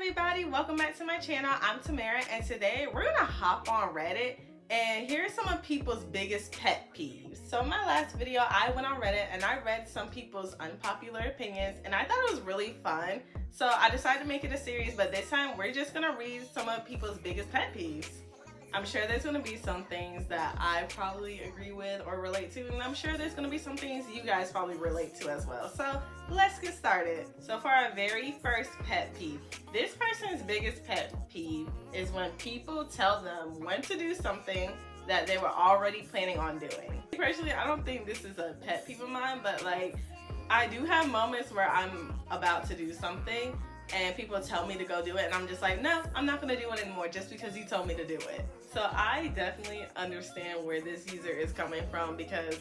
everybody, welcome back to my channel. I'm Tamara, and today we're gonna hop on Reddit and here's some of people's biggest pet peeves. So in my last video I went on Reddit and I read some people's unpopular opinions and I thought it was really fun, so I decided to make it a series, but this time we're just gonna read some of people's biggest pet peeves. I'm sure there's going to be some things that I probably agree with or relate to, and I'm sure there's going to be some things you guys probably relate to as well. So let's get started. So for our very first pet peeve, this person's biggest pet peeve is when people tell them when to do something that they were already planning on doing. Personally, I don't think this is a pet peeve of mine, but like I do have moments where I'm about to do something and people tell me to go do it and I'm just like, no, I'm not gonna do it anymore just because you told me to do it. So I definitely understand where this user is coming from because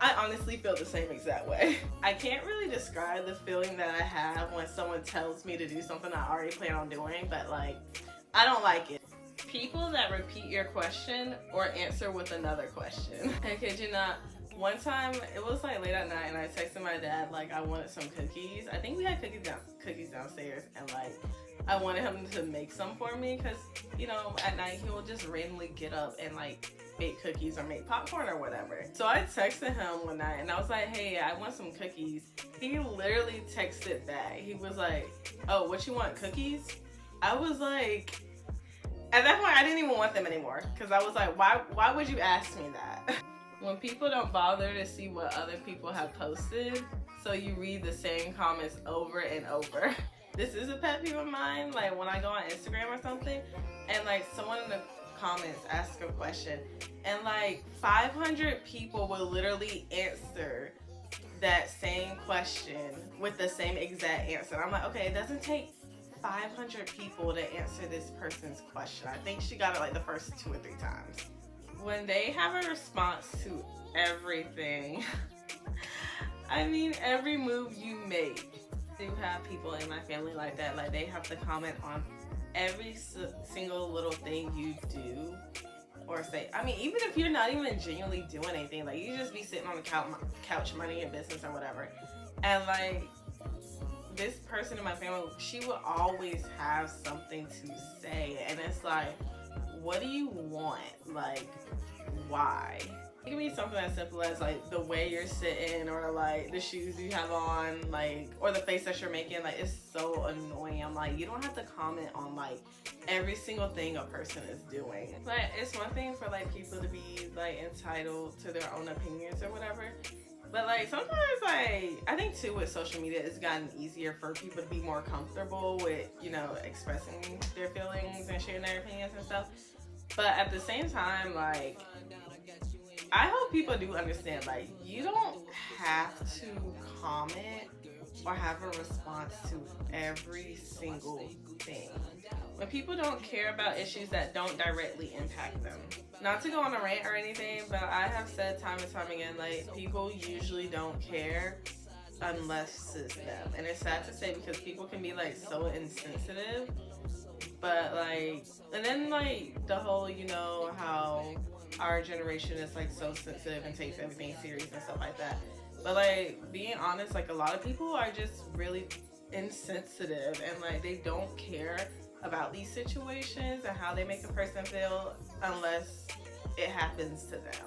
I honestly feel the same exact way. I can't really describe the feeling that I have when someone tells me to do something I already plan on doing, but like, I don't like it. People that repeat your question or answer with another question. I kid you not. One time, it was like late at night and I texted my dad like I wanted some cookies. I think we had cookies downstairs and like I wanted him to make some for me because, you know, at night he will just randomly get up and like bake cookies or make popcorn or whatever. So I texted him one night and I was like, hey, I want some cookies. He literally texted back. He was like, oh, what you want, cookies? I was like, at that point I didn't even want them anymore because I was like, why would you ask me that? When people don't bother to see what other people have posted, so you read the same comments over and over. This is a pet peeve of mine, like when I go on Instagram or something, and like someone in the comments asks a question, and like 500 people will literally answer that same question with the same exact answer. I'm like, okay, it doesn't take 500 people to answer this person's question. I think she got it like the first 2 or 3 times. When they have a response to everything, I mean every move you make. I do have people in my family like that, like they have to comment on every single little thing you do or say. I mean, even if you're not even genuinely doing anything, like you just be sitting on the couch minding your business or whatever, and like this person in my family, she will always have something to say, and it's like, what do you want? Like, why? It can be something as simple as like the way you're sitting or like the shoes you have on, like, or the face that you're making. Like, it's so annoying. I'm like, you don't have to comment on like every single thing a person is doing. But it's one thing for like people to be like entitled to their own opinions or whatever. But like sometimes, like I think too with social media, it's gotten easier for people to be more comfortable with, you know, expressing their feelings and sharing their opinions and stuff. But at the same time, like I hope people do understand, like you don't have to comment or have a response to every single thing. When people don't care about issues that don't directly impact them. Not to go on a rant or anything, but I have said time and time again, like people usually don't care unless it's them. And it's sad to say because people can be like so insensitive, but like, and then like the whole, you know, how our generation is like so sensitive and takes everything serious and stuff like that. But like being honest, like a lot of people are just really insensitive and like they don't care about these situations and how they make a person feel unless it happens to them.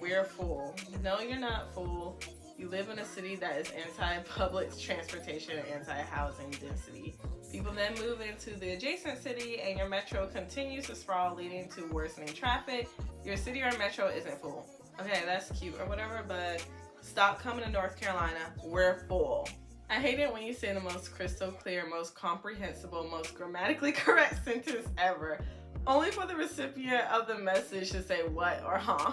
We're full. No, you're not full. You live in a city that is anti-public transportation and anti-housing density. People then move into the adjacent city and your metro continues to sprawl, leading to worsening traffic. Your city or metro isn't full. Okay, that's cute or whatever, but stop coming to North Carolina. We're full. I hate it when you say the most crystal clear, most comprehensible, most grammatically correct sentence ever, only for the recipient of the message to say what or huh.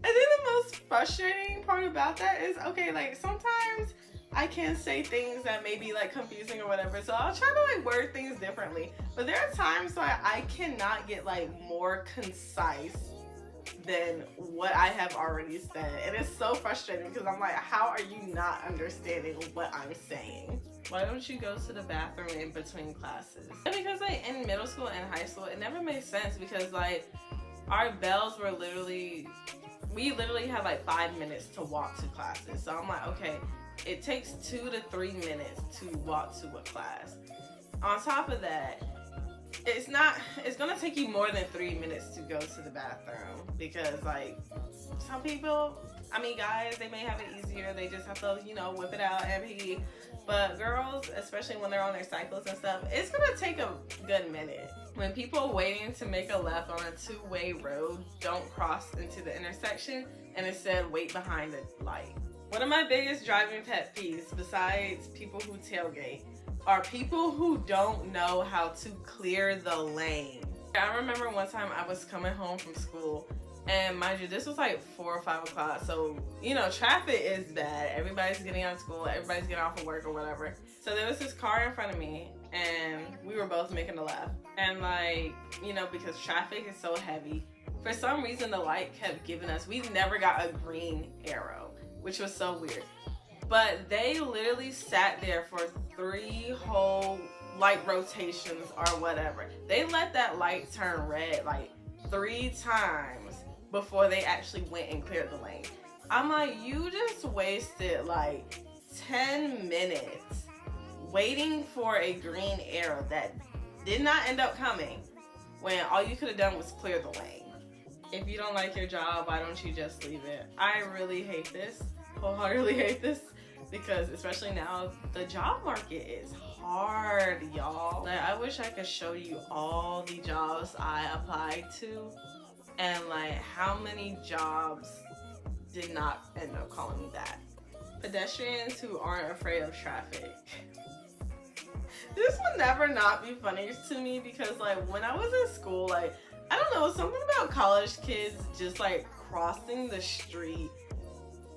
I think the most frustrating part about that is, okay, like sometimes I can say things that may be like confusing or whatever, so I'll try to like word things differently. But there are times where I cannot get like more concise than what I have already said. And it's so frustrating because I'm like, how are you not understanding what I'm saying? Why don't you go to the bathroom in between classes? And because like in middle school and high school, it never made sense because like our bells were literally, we literally had like 5 minutes to walk to classes. So I'm like, okay, it takes 2 to 3 minutes to walk to a class. On top of that, it's gonna take you more than 3 minutes to go to the bathroom, because like some people, I mean guys, they may have it easier, they just have to, you know, whip it out and pee. But girls, especially when they're on their cycles and stuff, it's gonna take a good minute. When people waiting to make a left on a two-way road don't cross into the intersection and instead wait behind the light. One of my biggest driving pet peeves, besides people who tailgate, are people who don't know how to clear the lane. I remember one time I was coming home from school, and mind you, this was like 4 or 5 o'clock, so you know, traffic is bad. Everybody's getting out of school, everybody's getting off of work or whatever. So there was this car in front of me, and we were both making a left. And like, you know, because traffic is so heavy, for some reason the light kept giving us, we never got a green arrow, which was so weird. But they literally sat there for 3 whole light rotations or whatever. They let that light turn red like 3 times before they actually went and cleared the lane. I'm like, you just wasted like 10 minutes waiting for a green arrow that did not end up coming, when all you could have done was clear the lane. If you don't like your job, why don't you just leave it? I really hate this, wholeheartedly hate this, because especially now, the job market is hard, y'all. Like, I wish I could show you all the jobs I applied to and like how many jobs did not end up calling me back. Pedestrians who aren't afraid of traffic. This would never not be funny to me, because like when I was in school, like, I don't know, something about college kids just like crossing the street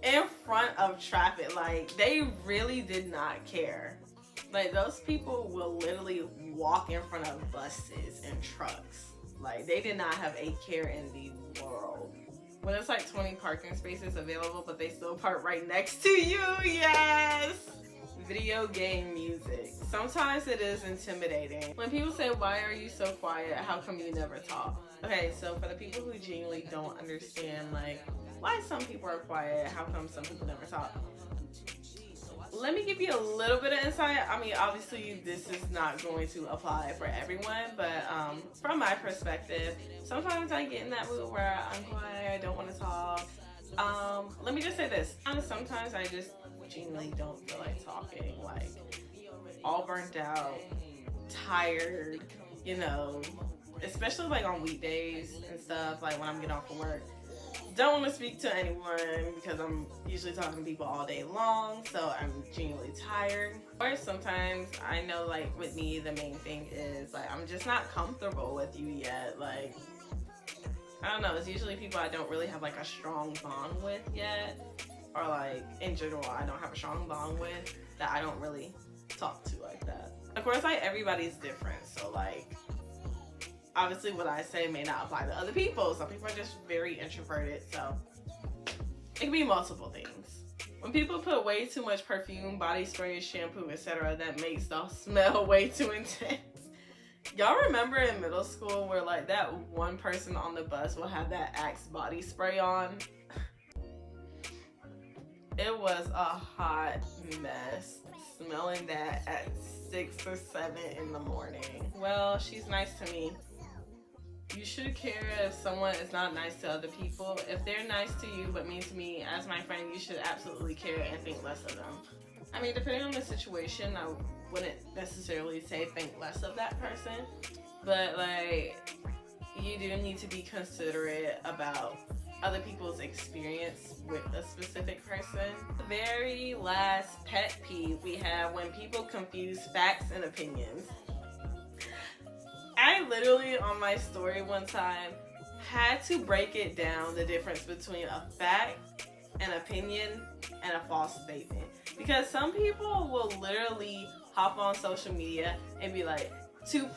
in front of traffic, like they really did not care. Like those people will literally walk in front of buses and trucks. Like they did not have a care in the world. When it's like 20 parking spaces available, but they still park right next to you, yes! Video game music. Sometimes it is intimidating. When people say, why are you so quiet? How come you never talk? Okay, so for the people who genuinely don't understand like why some people are quiet, how come some people never talk, let me give you a little bit of insight. I mean, obviously this is not going to apply for everyone, but from my perspective, sometimes I get in that mood where I'm quiet, I don't want to talk. Let me just say this, sometimes I just genuinely don't feel like talking, like all burnt out, tired, you know, especially like on weekdays and stuff, like when I'm getting off of work. Don't want to speak to anyone because I'm usually talking to people all day long, so I'm genuinely tired. Or sometimes I know, like with me, the main thing is like I'm just not comfortable with you yet. Like, I don't know, it's usually people I don't really have like a strong bond with yet, or like in general I don't have a strong bond with that I don't really talk to like that. Of course, like everybody's different, so like obviously what I say may not apply to other people. Some people are just very introverted, so it can be multiple things. When people put way too much perfume, body spray, shampoo, etc., that makes the smell way too intense. Y'all remember in middle school where like that one person on the bus will have that Axe body spray on? It was a hot mess smelling that at 6 or 7 in the morning. Well, she's nice to me. You should care if someone is not nice to other people. If they're nice to you but mean to me as my friend, you should absolutely care and think less of them. I mean, depending on the situation, I wouldn't necessarily say think less of that person, but like, you do need to be considerate about other people's experience with a specific person. The very last pet peeve we have when people confuse facts and opinions. I literally on my story one time had to break it down, the difference between a fact, an opinion, and a false statement. Because some people will literally hop on social media and be like, 2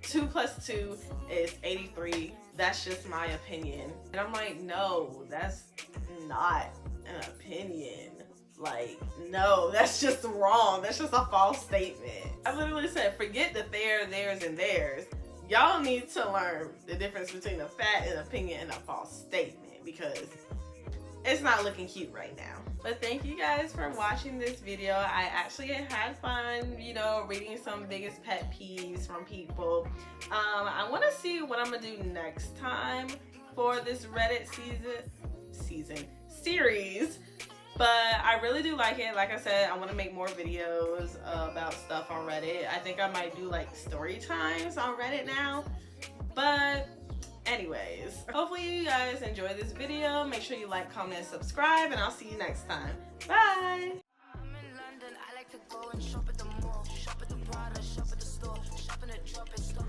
plus 2 is 83. That's just my opinion. And I'm like, no, that's not an opinion. Like, no, that's just wrong. That's just a false statement. I literally said, forget the there, theirs, and theirs. Y'all need to learn the difference between a fact, an opinion, and a false statement, because it's not looking cute right now. But thank you guys for watching this video. I actually had fun, you know, reading some biggest pet peeves from people. I want to see what I'm gonna do next time for this Reddit series. But I really do like it. Like I said, I want to make more videos about stuff on Reddit. I think I might do like story times on Reddit now. But anyways, hopefully you guys enjoy this video. Make sure you like, comment, and subscribe, and I'll see you next time. Bye! I'm in London, I like to go and shop at the mall, shop at the Prada, shop at the store, shop in the drop and stop.